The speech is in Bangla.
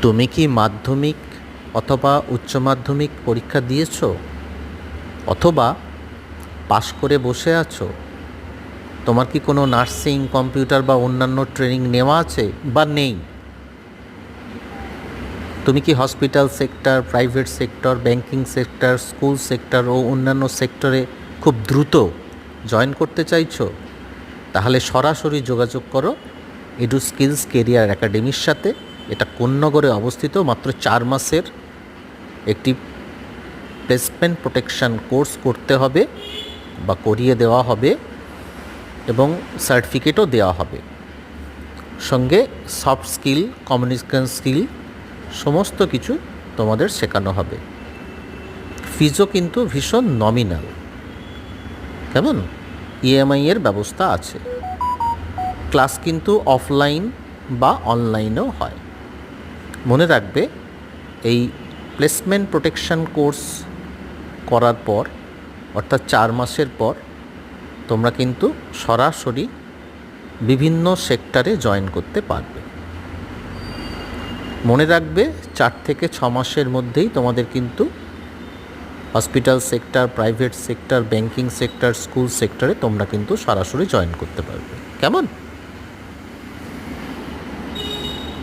তুমি কি মাধ্যমিক অথবা উচ্চ মাধ্যমিক পরীক্ষা দিয়েছো অথবা পাশ করে বসে আছো? তোমার কি কোনো নার্সিং, কম্পিউটার বা অন্যান্য ট্রেনিং নেওয়া আছে বা নেই? তুমি কি hospital sector, private sector, banking sector, school sector ও অন্যান্য সেক্টরে খুব দ্রুত জয়েন করতে চাইছো? তাহলে সরাসরি যোগাযোগ করো এডু স্কিলস কেরিয়ার একাডেমির সাথে। এটা কোন্নগরে অবস্থিত। মাত্র 4 মাসের একটি প্লেসমেন্ট প্রোটেকশন কোর্স করতে হবে বা করিয়ে দেওয়া হবে এবং সার্টিফিকেটও দেওয়া হবে। সঙ্গে সফট স্কিল, কমিউনিকেশন স্কিল সমস্ত কিছু তোমাদের শেখানো হবে। ফিজও কিন্তু ভীষণ নমিনাল। কেমন? ইএমআইয়ের ব্যবস্থা আছে। ক্লাস কিন্তু অফলাইন বা অনলাইনেও হয়। মনে রাখবে, এই প্লেসমেন্ট প্রোটেকশন কোর্স করার পর অর্থাৎ 4 মাসের পর তোমরা কিন্তু সরাসরি বিভিন্ন সেক্টরে জয়েন করতে পারবে। মনে রাখবে, 4 থেকে 6 মাসের মধ্যেই তোমাদের কিন্তু hospital sector, private sector, banking sector, school সেক্টরে তোমরা কিন্তু সরাসরি জয়েন করতে পারবে। কেমন?